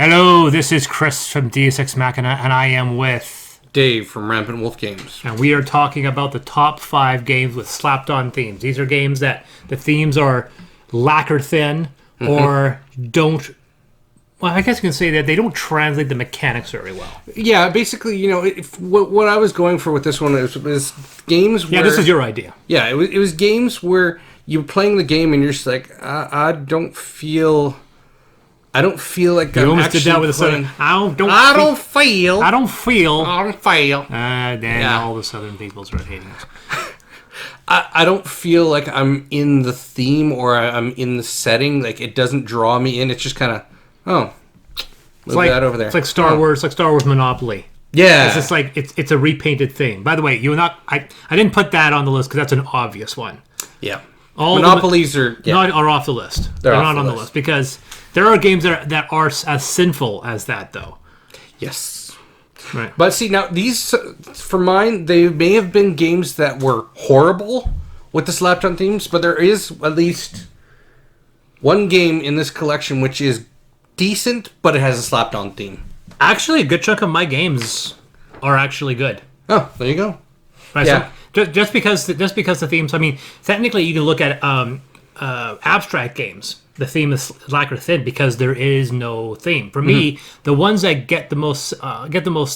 Hello, this is Chris from Deus Ex Machina, and I am with Dave from Rampant Wolf Games. And we are talking about the top 5 games with slapped-on themes. These are games that the themes are lacquer thin or don't... Well, I guess you can say that they don't translate the mechanics very well. Yeah, basically, what I was going for with this one was games where... Yeah, this is your idea. Yeah, it was games where you're playing the game and you're just like, I don't feel like You I'm almost actually did that with a playing... southern... I don't feel. Then all the southern people start hating us. I don't feel like I'm in the theme or I'm in the setting. Like, it doesn't draw me in. It's just kind of, move that over there. It's like Star Wars, Monopoly. Yeah. It's just like, it's a repainted thing. By the way, I didn't put that on the list because that's an obvious one. Yeah. All Monopolies are off the list. They're not on the list because there are games that are as sinful as that, though. Yes. Right. But see, now, these, for mine, they may have been games that were horrible with the slapped-on themes, but there is at least one game in this collection which is decent, but it has a slapped-on theme. Actually, a good chunk of my games are actually good. Oh, there you go. Right, yeah. So just because the themes, I mean, technically you can look at abstract games. The theme is lacquer thin because there is no theme. For me, the ones that get the most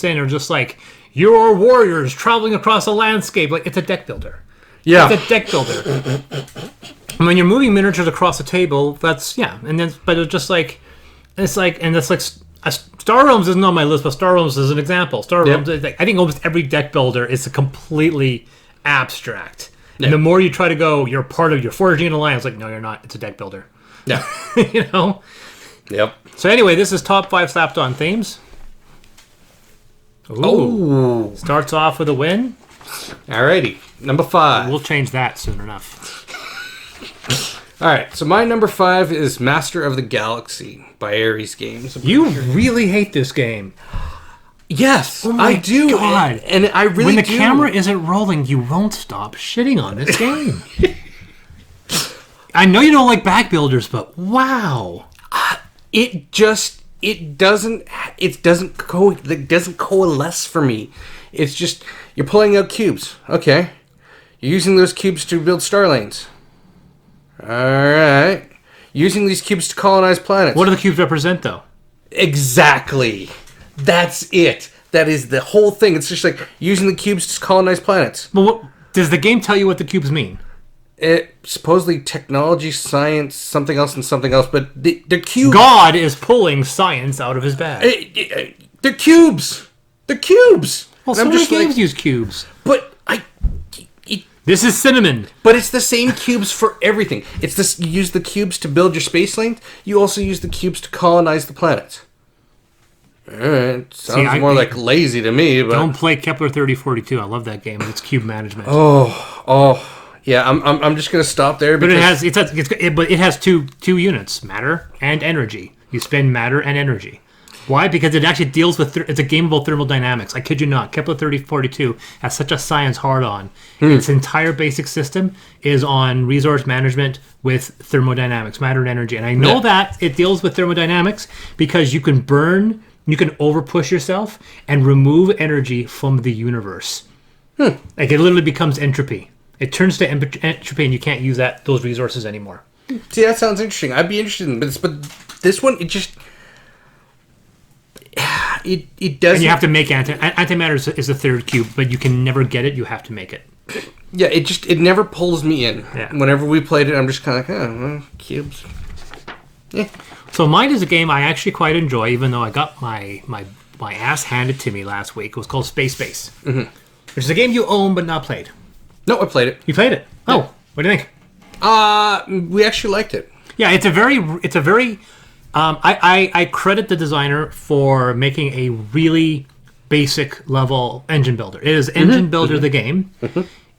thin are just like you're warriors traveling across a landscape. Like it's a deck builder. Yeah, it's a deck builder. When you're moving miniatures across the table, but it's just like Star Realms isn't on my list, but Star Realms is an example. Star Realms, I think almost every deck builder is a completely abstract. Yep. And the more you try to go, you're part of, you're forging an alliance. Like, no, you're not. It's a deck builder. Yeah. Yep. So anyway, this is top 5 slapped-on themes. Ooh. Starts off with a win. Alrighty. Number 5. We'll change that soon enough. Alright, so my number 5 is Master of the Galaxy by Ares Games. You really hate this game. Yes, oh my I do. God. And I really do. When the camera isn't rolling, you won't stop shitting on this game. I know you don't like back builders, but wow. It doesn't coalesce for me. It's just you're pulling out cubes. Okay. You're using those cubes to build star lanes. Alright. Using these cubes to colonize planets. What do the cubes represent, though? Exactly. That's it. That is the whole thing. It's just like using the cubes to colonize planets. Well, does the game tell you what the cubes mean? It supposedly technology, science, something else, and something else. But the cubes. God is pulling science out of his bag. They're cubes. They're cubes. Well, so many games use cubes. But this is cinnamon. But it's the same cubes for everything. It's this. You use the cubes to build your space lane. You also use the cubes to colonize the planets. Alright, sounds more like lazy to me. But don't play Kepler 3042. I love that game. It's cube management. Yeah. I'm just gonna stop there. But it has two units: matter and energy. You spend matter and energy. Why? Because it actually deals with... it's a game about thermodynamics. I kid you not. Kepler 3042 has such a science hard-on. Its entire basic system is on resource management with thermodynamics, matter and energy. And I know that it deals with thermodynamics because you can burn, you can overpush yourself and remove energy from the universe. Like it literally becomes entropy. It turns to entropy and you can't use those resources anymore. See, that sounds interesting. I'd be interested in this, but this one, it just... It doesn't... And you have to make antimatter is the third cube, but you can never get it. You have to make it. Yeah, it never pulls me in. Yeah. Whenever we played it, I'm just kind of like, cubes. Yeah. So mine is a game I actually quite enjoy, even though I got my ass handed to me last week. It was called Space Base. Which is a game you own but not played. No, I played it. You played it? Yeah. Oh, what do you think? We actually liked it. Yeah, it's a very. I credit the designer for making a really basic level engine builder. It is engine builder the game,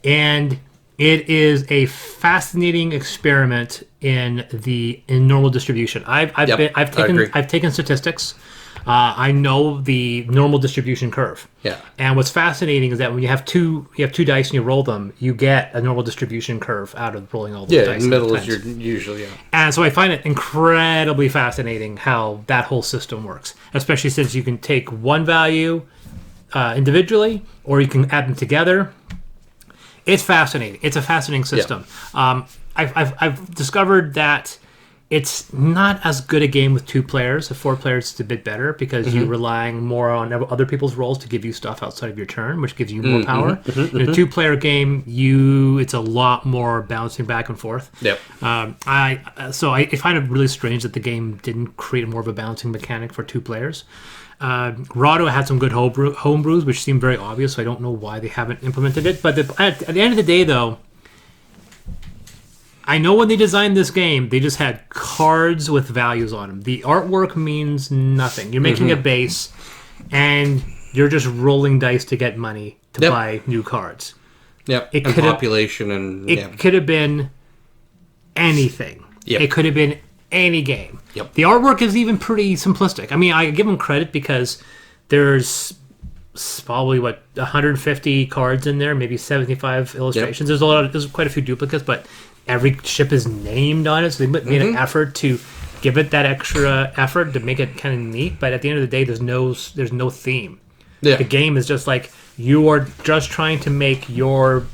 and it is a fascinating experiment in normal distribution. I've taken statistics. I know the normal distribution curve. Yeah. And what's fascinating is that when you have two dice and you roll them, you get a normal distribution curve out of rolling all those dice. In the middle is your usually, And so I find it incredibly fascinating how that whole system works, especially since you can take one value individually or you can add them together. It's fascinating. It's a fascinating system. Yeah. I've discovered that it's not as good a game with 2 players. With 4 players, it's a bit better because you're relying more on other people's rolls to give you stuff outside of your turn, which gives you more power. In a 2-player game, it's a lot more bouncing back and forth. Yep. I find it really strange that the game didn't create more of a balancing mechanic for 2 players. Rahdo had some good homebrews, which seemed very obvious, so I don't know why they haven't implemented it. But at the end of the day, though, I know when they designed this game, they just had cards with values on them. The artwork means nothing. You're making a base, and you're just rolling dice to get money to buy new cards. Yep. It could have been anything. Yep. It could have been any game. Yep. The artwork is even pretty simplistic. I mean, I give them credit because there's probably 150 cards in there, maybe 75 illustrations. Yep. There's quite a few duplicates, but every ship is named on it, so they made an effort to give it that extra effort to make it kind of neat. But at the end of the day, there's no theme. Yeah. The game is just like you are just trying to make your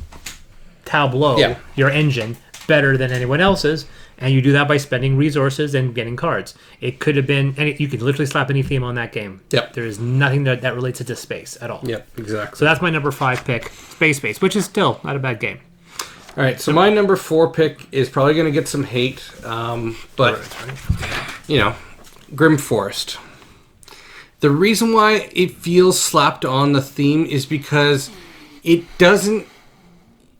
tableau, your engine, better than anyone else's, and you do that by spending resources and getting cards. It could have been, and you could literally slap any theme on that game. Yep. There is nothing that relates it to space at all. Yep, exactly. So that's my number 5 pick, Space Base, which is still not a bad game. All right, so my number 4 pick is probably going to get some hate, but, Grimm Forest. The reason why it feels slapped on the theme is because it doesn't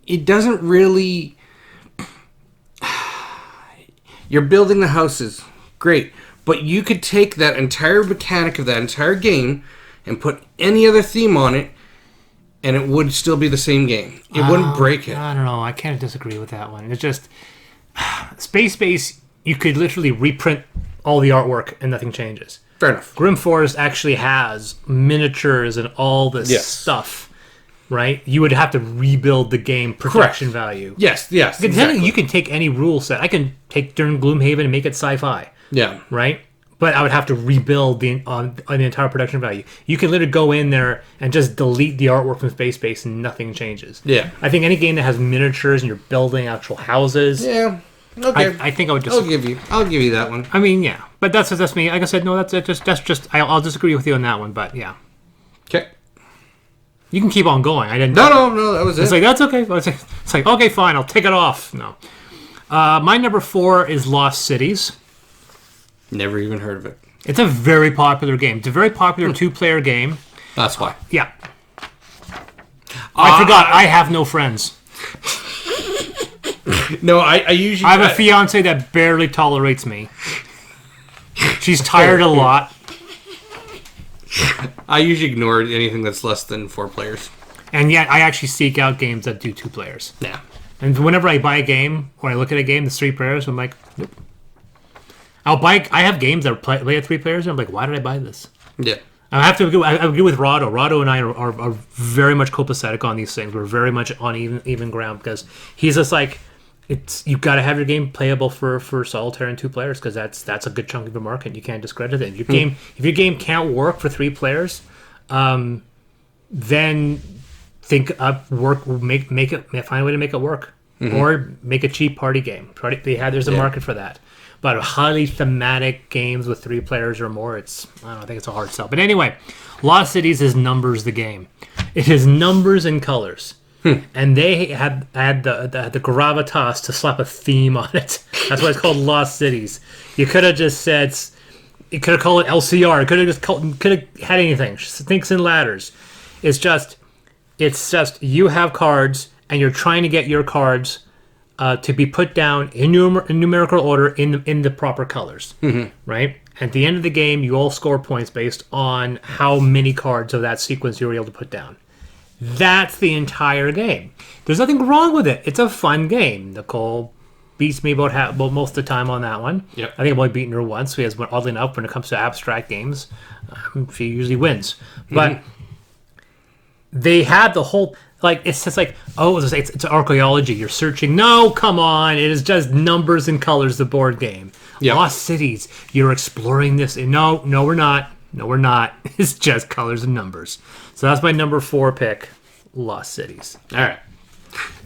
really... You're building the houses, great, but you could take that entire mechanic of that entire game and put any other theme on it, and it would still be the same game. It wouldn't break it. I don't know. I can't disagree with that one. It's just... Space Base, you could literally reprint all the artwork and nothing changes. Fair enough. Grimm Forest actually has miniatures and all this stuff, right? You would have to rebuild the game production value. Yes. Exactly. You can take any rule set. I can take during Gloomhaven and make it sci-fi. Yeah. Right? But I would have to rebuild the entire production value. You can literally go in there and just delete the artwork from Space Base and nothing changes. Yeah. I think any game that has miniatures and you're building actual houses. Yeah. Okay. I think I would just. I'll give you that one. I mean, yeah, but that's me. Like I said, no, that's just. I'll disagree with you on that one, but yeah. Okay. You can keep on going. I didn't. No, that was it. It's like that's okay. It's like okay, fine. I'll take it off. No. My number 4 is Lost Cities. Never even heard of it. It's a very popular game. It's a very popular 2-player game. That's why. Yeah. I forgot. I have no friends. No, I usually... I have a fiance that barely tolerates me. She's tired a lot. I usually ignore anything that's less than 4 players. And yet, I actually seek out games that do 2 players. Yeah. And whenever I buy a game, or I look at a game that's 3 players, I'm like, nope. I have games that play at 3 players, and I'm like, why did I buy this? Yeah. I agree with Rahdo. Rahdo and I are very much copacetic on these things. We're very much on even ground because he's just like, you've got to have your game playable for solitaire and 2 players because that's a good chunk of the market. You can't discredit it. If your game can't work for 3 players, then think up make it find a way to make it work, or make a cheap party game. There's a market for that. But highly thematic games with 3 players or more, I think it's a hard sell. But anyway, Lost Cities is numbers the game. It is numbers and colors. And they had the gravitas to slap a theme on it. That's why it's called Lost Cities. You could have just said, you could have called it LCR. It could have had anything. Snakes and ladders. It's just you have cards and you're trying to get your cards to be put down in numerical order in the proper colors, right? At the end of the game, you all score points based on how many cards of that sequence you were able to put down. That's the entire game. There's nothing wrong with it. It's a fun game. Nicole beats me about most of the time on that one. Yep. I think I've only beaten her once. Because oddly enough, when it comes to abstract games, she usually wins. But they had the whole it's just like, oh, it's archaeology. You're searching. No, come on, it is just numbers and colors. The board game. Yep. Lost cities. You're exploring this. No, we're not. No, we're not. It's just colors and numbers. So that's my number 4 pick. Lost Cities. All right.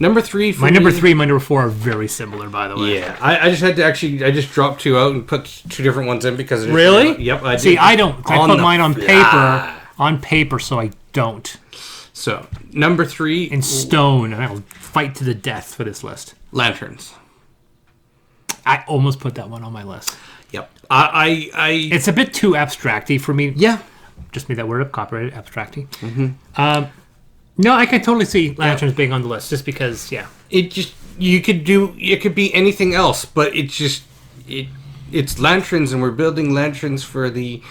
Number 3 for my number 3 and my number 4 are very similar, by the way. Yeah. I just had to I just dropped 2 out and put 2 different ones in because... Really? Yep, I did. See, I don't. I put mine on paper, so I don't. So, number 3... In stone, and I'll fight to the death for this list. Lanterns. I almost put that one on my list. Yep. It's a bit too abstracty for me. Yeah. Just made that word up, copyrighted, abstracty. No, I can totally see lanterns being on the list, just because, yeah. It could be anything else, but it's lanterns, and we're building lanterns for the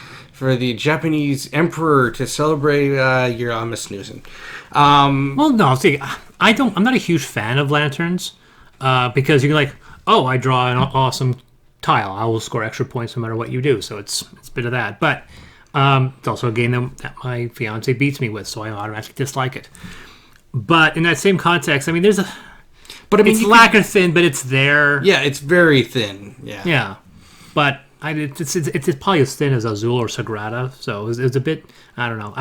Japanese emperor to celebrate. I'm a snoozing. Well, no, see, I'm not a huge fan of lanterns, because you're like, oh, I draw an awesome tile. I will score extra points no matter what you do. So it's a bit of that, but. It's also a game that my fiance beats me with, so I automatically dislike it. But in that same context, I mean, it's lacquer thin, but it's there. Yeah, it's very thin. Yeah. Yeah, but it's probably as thin as Azul or Sagrada, so it was a bit. I don't know.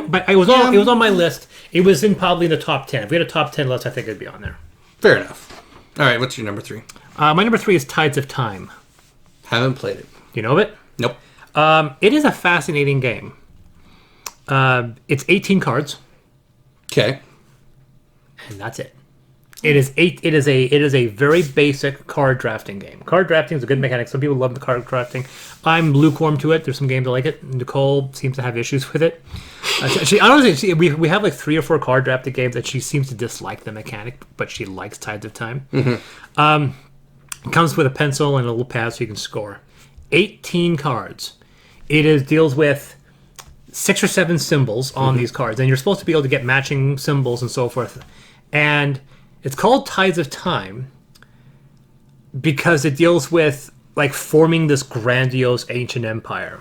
But it was on my list. It was probably in the top 10. If we had a top 10 list, I think it'd be on there. Fair enough. All right, what's your number 3? My number 3 is Tides of Time. Haven't played it. You know of it? Nope. It is a fascinating game. It's 18 cards. Okay. And that's it. It is a very basic card drafting game. Card drafting is a good mechanic. Some people love the card drafting. I'm lukewarm to it. There's some games I like it. Nicole seems to have issues with it. We have like 3 or 4 card drafting games that she seems to dislike the mechanic, but she likes Tides of Time. It comes with a pencil and a little pad so you can score. 18 cards. It deals with 6 or 7 symbols on these cards, and you're supposed to be able to get matching symbols and so forth. And it's called Tides of Time because it deals with like forming this grandiose ancient empire.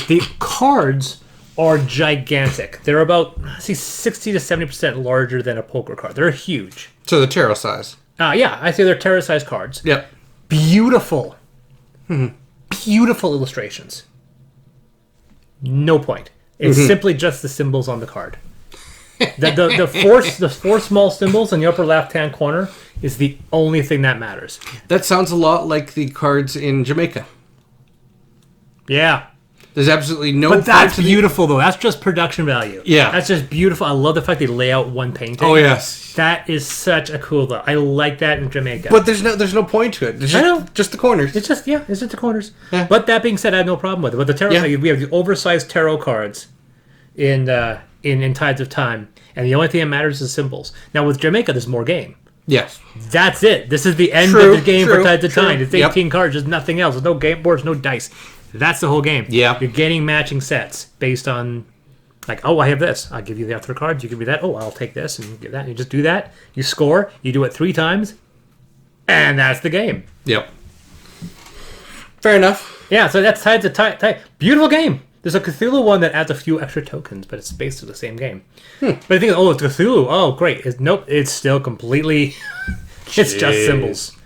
The cards are gigantic. They're about 60 to 70% larger than a poker card. They're huge. So the tarot size. Yeah, I say they're tarot-sized cards. Yep. Beautiful. Beautiful illustrations. No point. It's simply just the symbols on the card. The 4 small symbols in the upper left-hand corner is the only thing that matters. That sounds a lot like the cards in Jamaica. Yeah. There's absolutely no... But that's beautiful, though. That's just production value. Yeah. That's just beautiful. I love the fact they lay out one painting. Oh, yes. That is such a cool, though. I like that in Jamaica. But there's no point to it. I know. Just the corners. It's just the corners. Yeah. But that being said, I have no problem with it. But the tarot, we have the oversized tarot cards in Tides of Time, and the only thing that matters is the symbols. Now, with Jamaica, there's more game. Yes. That's it. This is the end of the game for Tides of Time. It's 18 cards. There's nothing else. There's no game boards, no dice. That's the whole game. Yeah. You're getting matching sets based on, like, oh, I have this. I'll give you the other cards. You give me that. Oh, I'll take this and give that. You just do that. You score. You do it 3 times. And that's the game. Yep. Fair enough. Yeah, so that's Tides of Time. Beautiful game. There's a Cthulhu one that adds a few extra tokens, but it's basically the same game. But I think, it's Cthulhu. Oh, great. Nope, it's still completely... it's just symbols.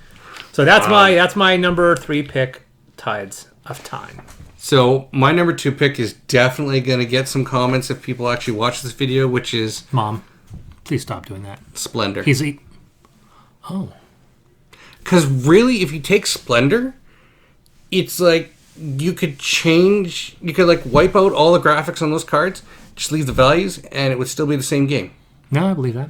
So that's my number 3 pick, Tides of Time. So my number 2 pick is definitely going to get some comments if people actually watch this video, which is... Mom, please stop doing that. Splendor. Oh. Because really, if you take Splendor, it's like you could wipe out all the graphics on those cards, just leave the values, and it would still be the same game. No, I believe that.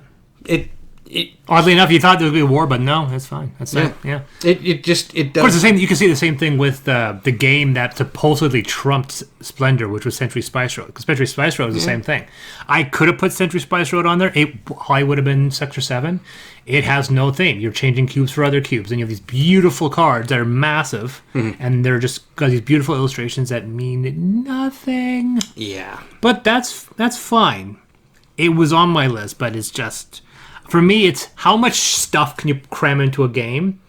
Oddly enough, you thought there would be a war, but no, that's fine. That's it. Yeah. It does. Of course, the same. You can see the same thing with the game that supposedly trumped Splendor, which was Century Spice Road. Because Century Spice Road is the same thing. I could have put Century Spice Road on there. It probably would have been Sector 7. It has no thing. You're changing cubes for other cubes, and you have these beautiful cards that are massive, and they're just got these beautiful illustrations that mean nothing. Yeah. But that's fine. It was on my list, but it's just... For me, it's how much stuff can you cram into a game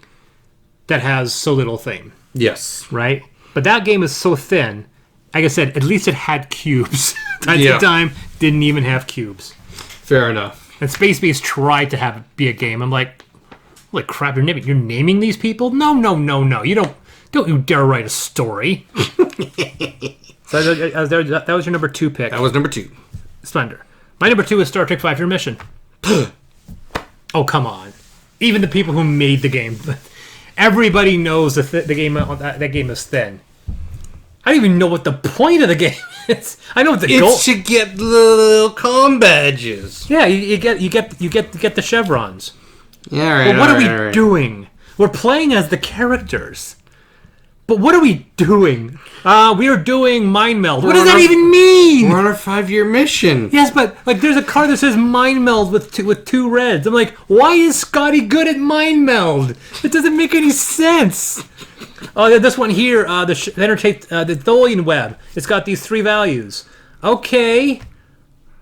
that has so little theme, Yes. right? But that game is so thin. Like I said, at least it had cubes. Tiny Time didn't even have cubes. Fair enough. And Space Base tried to be a game. I'm like, holy crap! You're naming these people? No! You don't you dare write a story. So that was your number 2 pick. That was number 2. Splendor. My number 2 is Star Trek 5 Year Mission. Oh, come on. Even the people who made the game. Everybody knows the game. That game is thin. I don't even know what the point of the game is. I know what the goal. It's to get the little comm badges. Yeah, you get the chevrons. Yeah, right. But what are we doing? We're playing as the characters. But what are we doing? We are doing mind meld. What does that even mean? We're on our 5-year mission. Yes, but like there's a card that says mind meld with two reds. I'm like, why is Scotty good at mind meld? It doesn't make any sense. Oh, this one here, the Tholian web. It's got these 3 values. Okay.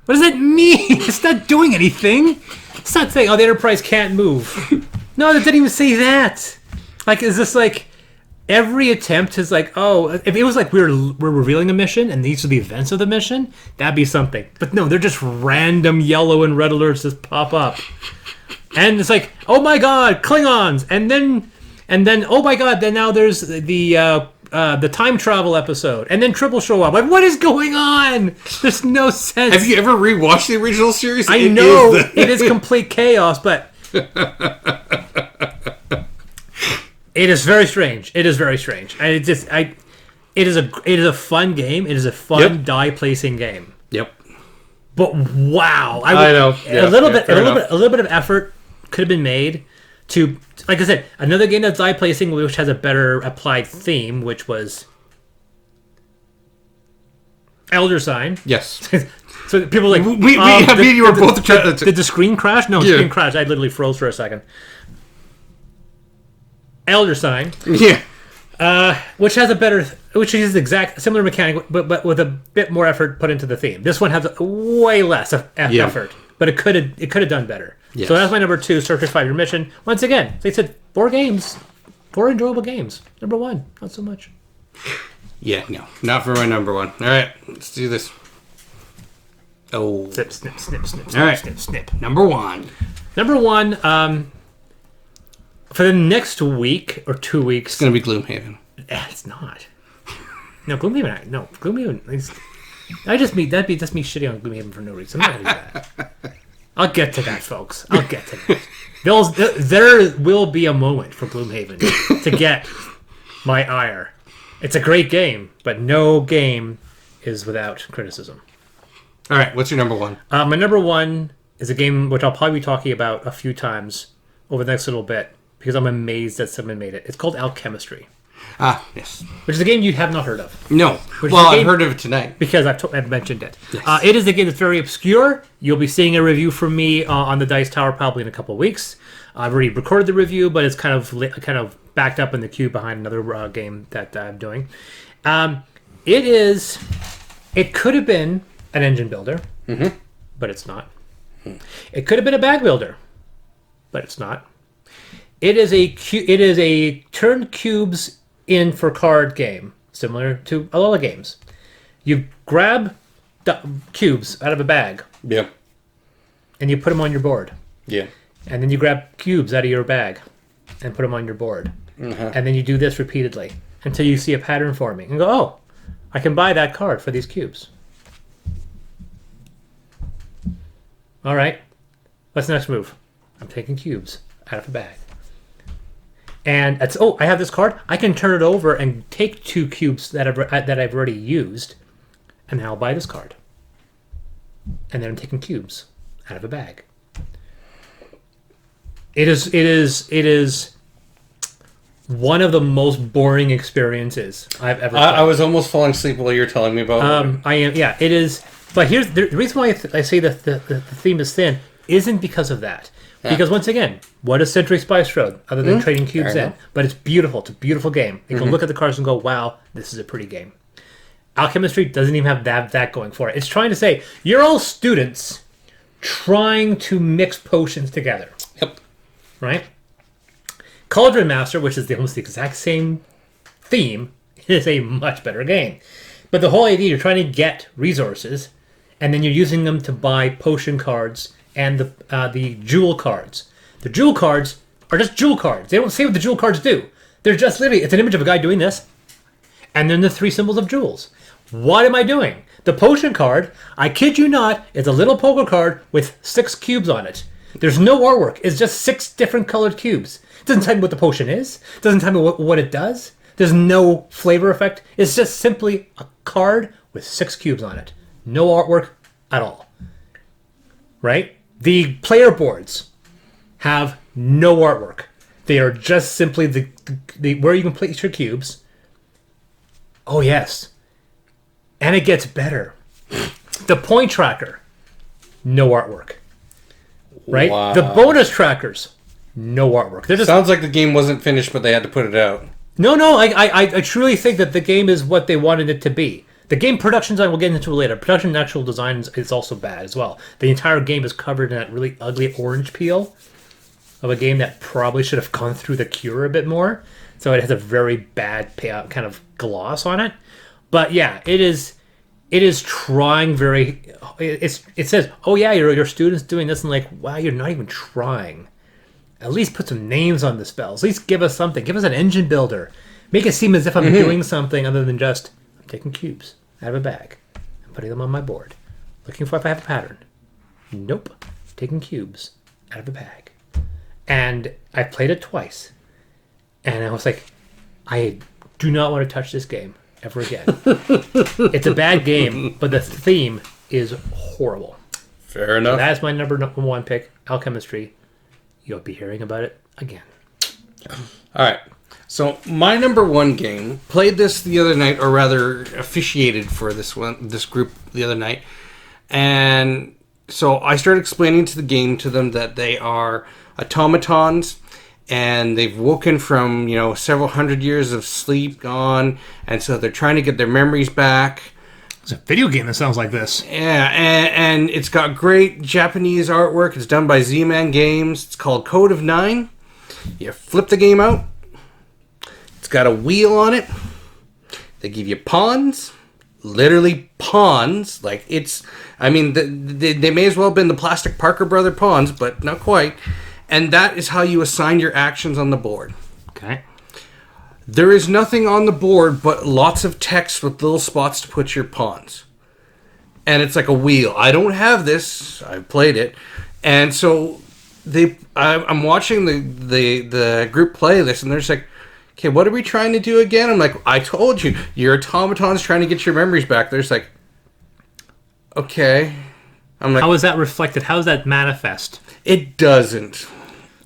What does that mean? It's not doing anything. It's not saying, the Enterprise can't move. No, that didn't even say that. Like, is this like every attempt is like, if it was like we're revealing a mission and these are the events of the mission, that'd be something. But no, they're just random yellow and red alerts that pop up. And it's like, oh my god, Klingons, and then oh my god, then now there's the time travel episode, and then Triple show up. Like, what is going on? There's no sense. Have you ever rewatched the original series? I know it is complete chaos, but it is very strange. It is very strange. And it is a fun game. It is a fun die placing game. Yep. But wow, I know. A little bit of effort could have been made to, like I said, another game that's die placing, which has a better applied theme, which was Elder Sign. Yes. So people are like, you were both. Did the screen crash? No, the screen crashed. I literally froze for a second. Elder Sign. Yeah. Which is exact similar mechanic, but with a bit more effort put into the theme. This one has way less effort, but it could have done better. Yes. So that's my number 2, Star Trek 5 Year Mission. Once again, they said 4 games, 4 enjoyable games. Number 1, not so much. Yeah, no, not for my number 1. All right, let's do this. Oh, snip, snip, snip, snip, all right. snip, snip. Number 1. Number 1. For the next week or 2 weeks, it's gonna be Gloomhaven. It's not. No, Gloomhaven. No, Gloomhaven. That'd be just me shitting on Gloomhaven for no reason. I'm not gonna do that. I'll get to that, folks. I'll get to that. There will be a moment for Gloomhaven to get my ire. It's a great game, but no game is without criticism. All right, what's your number 1? My number 1 is a game which I'll probably be talking about a few times over the next little bit because I'm amazed that someone made it. It's called Alchemistry. Ah, yes. Which is a game you have not heard of. No. Well, I've heard of it tonight. Because I've mentioned it. Yes. It is a game that's very obscure. You'll be seeing a review from me on the Dice Tower probably in a couple of weeks. I've already recorded the review, but it's kind of backed up in the queue behind another game that I'm doing. It could have been an engine builder, but it's not. It could have been a bag builder, but it's not. It is a turn cubes in for card game, similar to a lot of games. You grab cubes out of a bag. Yeah. And you put them on your board. Yeah. And then you grab cubes out of your bag and put them on your board. Uh-huh. And then you do this repeatedly until you see a pattern forming and go, oh, I can buy that card for these cubes. All right. What's the next move? I'm taking cubes out of a bag. And it's, I have this card. I can turn it over and take 2 cubes that I've already used, and then I'll buy this card. And then I'm taking cubes out of a bag. It is one of the most boring experiences I've ever played. I was almost falling asleep while you were telling me about it. I am. Yeah, it is. But here's the reason why I say that the theme is thin isn't because of that. Yeah. Because once again, what is Century Spice Road other than trading cubes in? But it's beautiful. It's a beautiful game. You can look at the cards and go, wow, this is a pretty game. Alchemistry doesn't even have that going for it. It's trying to say, you're all students trying to mix potions together. Yep. Right? Cauldron Master, which is almost the exact same theme, is a much better game. But the whole idea, you're trying to get resources, and then you're using them to buy potion cards and the jewel cards. The jewel cards are just jewel cards. They don't say what the jewel cards do. They're just literally, it's an image of a guy doing this, and then the 3 symbols of jewels. What am I doing? The potion card, I kid you not, is a little poker card with 6 cubes on it. There's no artwork. It's just 6 different colored cubes. It doesn't tell me what the potion is. It doesn't tell me what it does. There's no flavor effect. It's just simply a card with 6 cubes on it. No artwork at all. Right? The player boards have no artwork. They are just simply the where you can place your cubes. Oh, yes. And it gets better. The point tracker, no artwork. Right? Wow. The bonus trackers, no artwork. They're just Sounds like the game wasn't finished, but they had to put it out. No, I truly think that the game is what they wanted it to be. The game production design, we'll get into it later. Production and actual design is also bad as well. The entire game is covered in that really ugly orange peel of a game that probably should have gone through the cure a bit more. So it has a very bad kind of gloss on it. But yeah, it is trying very... It says, oh yeah, your student's doing this, and like, wow, you're not even trying. At least put some names on the spells. At least give us something. Give us an engine builder. Make it seem as if I'm doing something other than just, I'm taking cubes out of a bag and putting them on my board. Looking for if I have a pattern. Nope. Taking cubes out of a bag. And I played it twice. And I was like, I do not want to touch this game ever again. It's a bad game, but the theme is horrible. Fair enough. So that's my number 1 pick, Alchemistry. You'll be hearing about it again. All right. So my number 1 game, played this the other night, or rather officiated for this group the other night. And so I started explaining to them that they are automatons, and they've woken from, several hundred years of sleep gone, and so they're trying to get their memories back. It's a video game that sounds like this. Yeah, and it's got great Japanese artwork. It's done by Z-Man Games. It's called Code of 9. You flip the game out. It's got a wheel on it. They give you pawns. Literally pawns. Like, it's... I mean, they may as well have been the Plastic Parker Brother pawns, but not quite. And that is how you assign your actions on the board. Okay. There is nothing on the board but lots of text with little spots to put your pawns. And it's like a wheel. I don't have this. I've played it. And so I'm watching the group play this, and they're just like, okay, what are we trying to do again? I'm like, I told you, your automaton's trying to get your memories back. They're just like, okay. I'm like, how is that reflected? How does that manifest? It doesn't.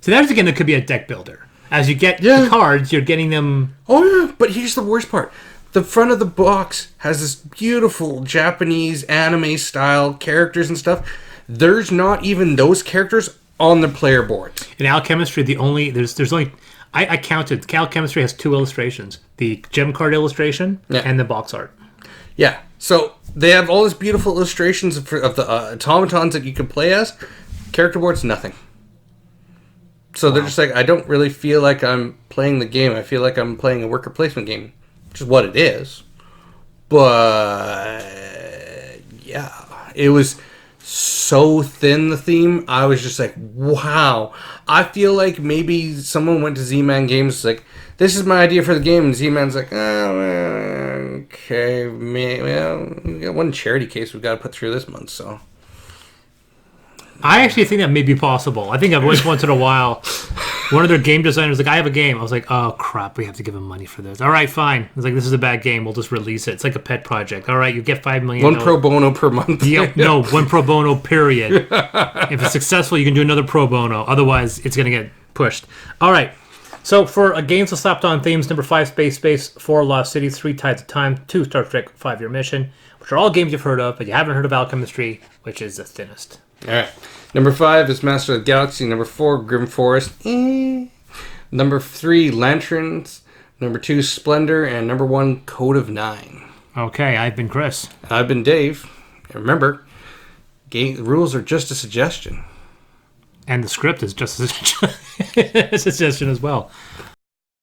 So there's again, it could be a deck builder. As you get the cards, you're getting them... Oh, yeah, but here's the worst part. The front of the box has this beautiful Japanese anime-style characters and stuff. There's not even those characters on the player boards. In Alchemistry, there's only... I counted. Alchemistry has 2 illustrations. The gem card illustration and the box art. Yeah. So they have all these beautiful illustrations of the automatons that you can play as. Character boards, nothing. So they're just like, I don't really feel like I'm playing the game. I feel like I'm playing a worker placement game, which is what it is. But yeah, it was so thin, the theme. I was just like, wow. I feel like maybe someone went to Z-Man Games like, this is my idea for the game, and Z-Man's like, oh, okay, well, we got one charity case we've got to put through this month, so. I actually think that may be possible. I think I've always once in a while, one of their game designers like, I have a game. I was like, oh crap, we have to give him money for this. All right, fine. I was like, this is a bad game. We'll just release it. It's like a pet project. All right, you get $5 million. One pro bono per month. No, one pro bono, period. If it's successful, you can do another pro bono. Otherwise, it's going to get pushed. All right. So for games with slapped on themes, number 5, Space, 4, Lost City, 3, Tides of Time, 2, Star Trek, 5-Year Mission, which are all games you've heard of, but you haven't heard of Alchemistry, which is the thinnest. All right. Number 5 is Master of the Galaxy. Number 4, Grimm Forest. Number 3, Lanterns. Number 2, Splendor. And number 1, Code of 9. Okay, I've been Chris. I've been Dave. And remember, rules are just a suggestion. And the script is just a suggestion as well.